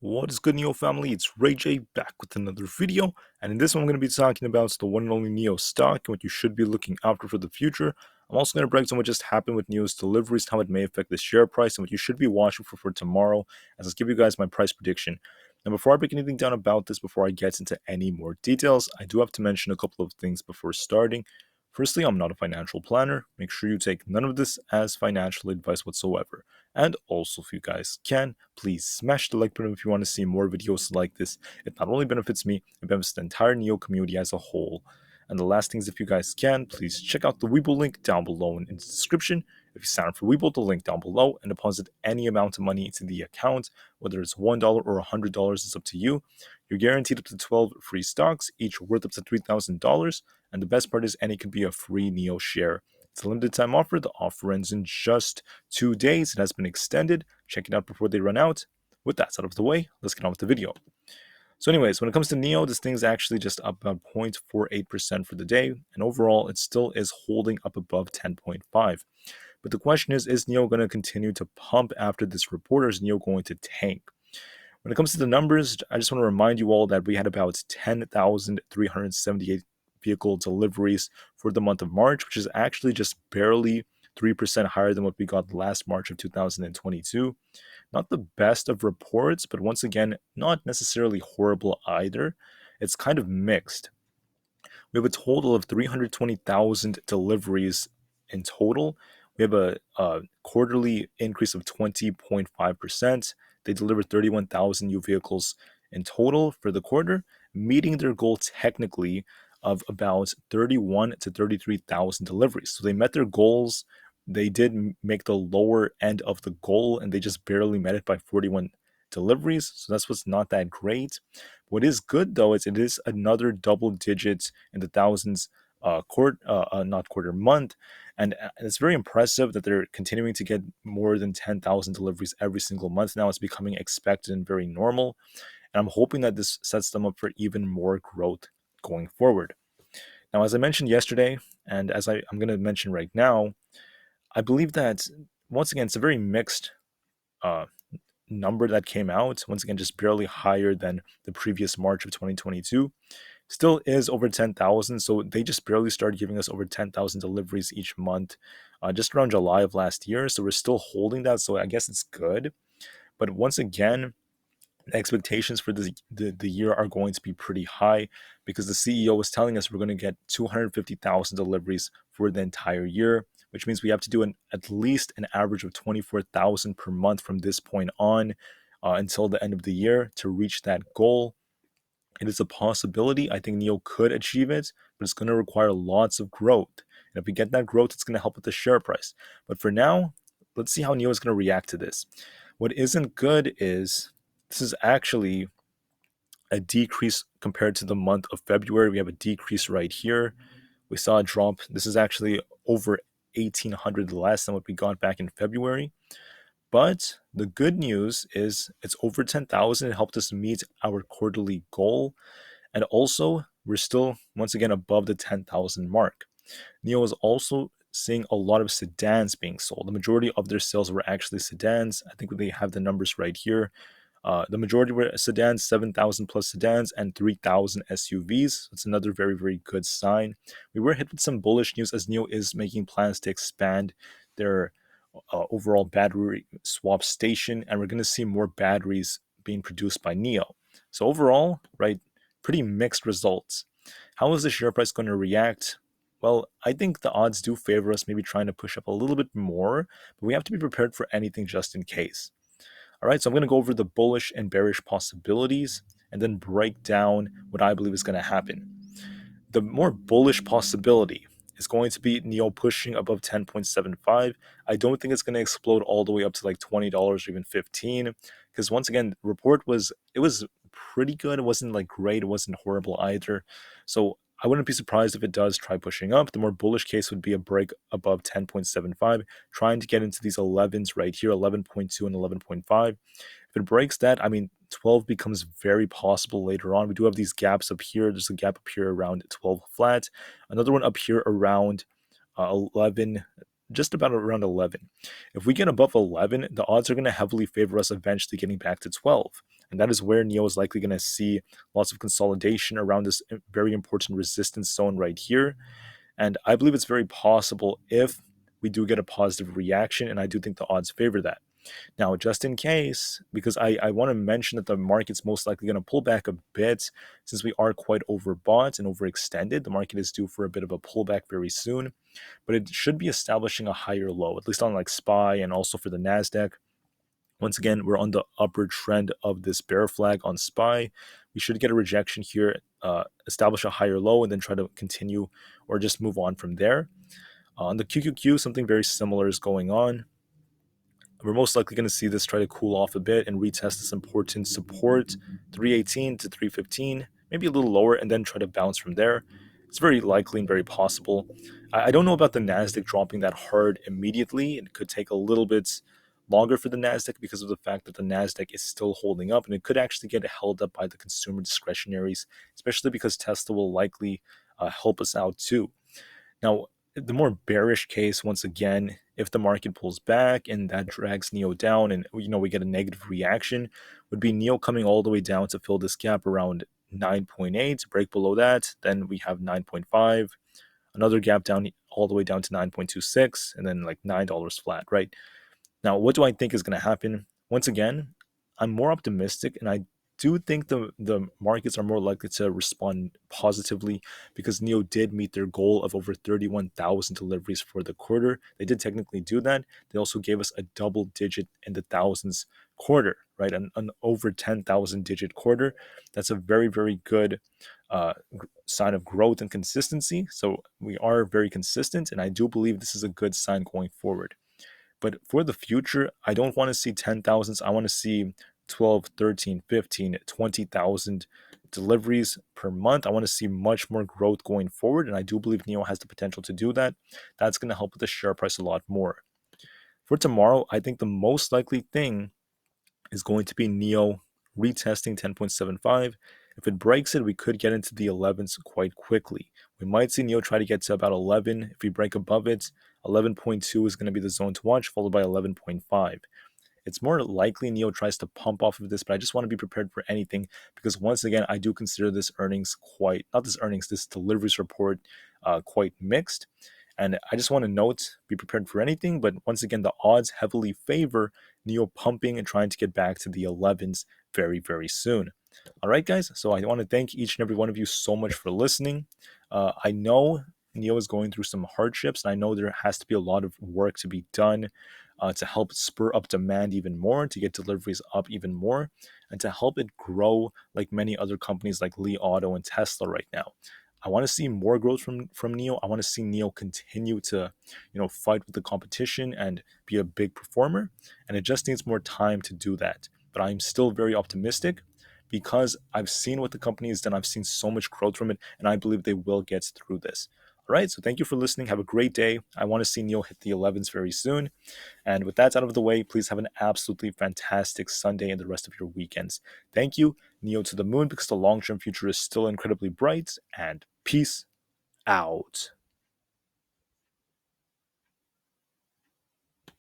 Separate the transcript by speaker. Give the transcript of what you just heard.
Speaker 1: What is good, NIO family? It's Rey-Jay back with another video, and in this one I'm going to be talking about the one and only NIO stock and what you should be looking after for the future. I'm also going to break down what just happened with NIO's deliveries, how it may affect the share price, and what you should be watching for tomorrow, as I'll give you guys my price prediction. Now, before I break anything down about this, before I get into any more details, I do have to mention a couple of things before starting. Firstly, I'm not a financial planner. Make sure you take none of this as financial advice whatsoever. And also, if you guys can, please smash the like button if you want to see more videos like this. It not only benefits me, it benefits the entire NIO community as a whole. And the last thing is, if you guys can, please check out the Webull link down below in the description. If you sign up for Webull, the link down below, and deposit any amount of money into the account, whether it's $1 or $100, it's up to you. You're guaranteed up to 12 free stocks, each worth up to $3,000. And the best part is, any could be a free NIO share. It's a limited time offer. The offer ends in just 2 days. It has been extended. Check it out before they run out. With that out of the way, let's get on with the video. So anyways, when it comes to NIO, this thing's actually just up about 0.48% for the day. And overall, it still is holding up above 10.5. But the question is NIO going to continue to pump after this report, or is NIO going to tank? When it comes to the numbers, I just want to remind you all that we had about 10,378 vehicle deliveries for the month of March, which is actually just barely 3% higher than what we got last March of 2022. Not the best of reports, but once again, not necessarily horrible either. It's kind of mixed. We have a total of 320,000 deliveries in total. We have a quarterly increase of 20.5%. They delivered 31,000 new vehicles in total for the quarter, meeting their goal technically of about 31 to 33,000 deliveries. So they met their goals. They did make the lower end of the goal, and they just barely met it by 41 deliveries. So that's what's not that great. What is good though is it is another double digits in the thousands not quarter month, and it's very impressive that they're continuing to get more than 10,000 deliveries every single month now. It's becoming expected and very normal, and I'm hoping that this sets them up for even more growth going forward. Now, as I mentioned yesterday, and as I'm going to mention right now, I believe that once again it's a very mixed uh, number that came out. Once again, just barely higher than the previous March of 2022. Still is over 10,000, so they just barely started giving us over 10,000 deliveries each month, just around July of last year. So we're still holding that, so I guess it's good. But once again, the expectations for the year are going to be pretty high, because the CEO was telling us we're going to get 250,000 deliveries for the entire year, which means we have to do at least an average of 24,000 per month from this point on until the end of the year to reach that goal. It is a possibility. I think NIO could achieve it, but it's going to require lots of growth. And if we get that growth, it's going to help with the share price. But for now, let's see how NIO is going to react to this. What isn't good is this is actually a decrease compared to the month of February. We have a decrease right here. We saw a drop. This is actually over 1,800 less than what we got back in February. But the good news is it's over 10,000. It helped us meet our quarterly goal. And also, we're still, once again, above the 10,000 mark. NIO is also seeing a lot of sedans being sold. The majority of their sales were actually sedans. I think they have the numbers right here. The majority were sedans, 7,000 plus sedans, and 3,000 SUVs. It's another very, very good sign. We were hit with some bullish news as NIO is making plans to expand their overall battery swap station, and we're going to see more batteries being produced by NIO. So overall, right, pretty mixed results. How is the share price going to react? Well, I think the odds do favor us maybe trying to push up a little bit more, but we have to be prepared for anything just in case. All right, so I'm going to go over the bullish and bearish possibilities and then break down what I believe is going to happen. The more bullish possibility is going to be NIO pushing above 10.75. I don't think it's going to explode all the way up to like $20 or even 15, because once again, the report was pretty good. It wasn't like great. It wasn't horrible either. So I wouldn't be surprised if it does try pushing up. The more bullish case would be a break above 10.75, trying to get into these 11s right here, 11.2 and 11.5. If it breaks that, I mean, 12 becomes very possible later on. We do have these gaps up here. There's a gap up here around 12 flat. Another one up here around 11, just about around 11. If we get above 11, the odds are going to heavily favor us eventually getting back to 12. And that is where NIO is likely going to see lots of consolidation around this very important resistance zone right here. And I believe it's very possible if we do get a positive reaction, and I do think the odds favor that. Now, just in case, because I want to mention that the market's most likely going to pull back a bit since we are quite overbought and overextended. The market is due for a bit of a pullback very soon, but it should be establishing a higher low, at least on like SPY and also for the NASDAQ. Once again, we're on the upward trend of this bear flag on SPY. We should get a rejection here, establish a higher low, and then try to continue or just move on from there. On the QQQ, something very similar is going on. We're most likely going to see this try to cool off a bit and retest this important support, 318 to 315, maybe a little lower, and then try to bounce from there. It's very likely and very possible. I don't know about the NASDAQ dropping that hard immediately. It could take a little bit longer for the NASDAQ because of the fact that the NASDAQ is still holding up, and it could actually get held up by the consumer discretionaries, especially because Tesla will likely help us out too. Now, the more bearish case, once again, if the market pulls back and that drags NIO down and we get a negative reaction, would be NIO coming all the way down to fill this gap around 9.8, break below that, then we have 9.5, another gap down all the way down to 9.26, and then like $9 flat, right? Now, what do I think is going to happen? Once again, I'm more optimistic, and I do think the markets are more likely to respond positively because NIO did meet their goal of over 31,000 deliveries for the quarter. They did technically do that. They also gave us a double digit in the thousands quarter, right? An over 10,000 digit quarter. That's a very, very good sign of growth and consistency. So we are very consistent, and I do believe this is a good sign going forward. But for the future, I don't want to see 10,000s. I want to see 12, 13, 15, 20,000 deliveries per month. I want to see much more growth going forward. And I do believe NIO has the potential to do that. That's going to help with the share price a lot more. For tomorrow, I think the most likely thing is going to be NIO retesting 10.75. If it breaks it, we could get into the 11s quite quickly. We might see NIO try to get to about 11. If we break above it, 11.2 is going to be the zone to watch, followed by 11.5. It's more likely NIO tries to pump off of this, but I just want to be prepared for anything because once again, I do consider this this deliveries report quite mixed. And I just want to note, be prepared for anything. But once again, the odds heavily favor NIO pumping and trying to get back to the 11s very, very soon. All right, guys. So I want to thank each and every one of you so much for listening. I know NIO is going through some hardships, and I know there has to be a lot of work to be done to help spur up demand even more, to get deliveries up even more, and to help it grow like many other companies like Li Auto and Tesla right now. I want to see more growth from NIO. I want to see NIO continue to, fight with the competition and be a big performer. And it just needs more time to do that. But I'm still very optimistic because I've seen what the company has done. I've seen so much growth from it, and I believe they will get through this. All right, so thank you for listening. Have a great day. I want to see NIO hit the 11s very soon. And with that out of the way, please have an absolutely fantastic Sunday and the rest of your weekends. Thank you. NIO to the moon because the long-term future is still incredibly bright, and peace out.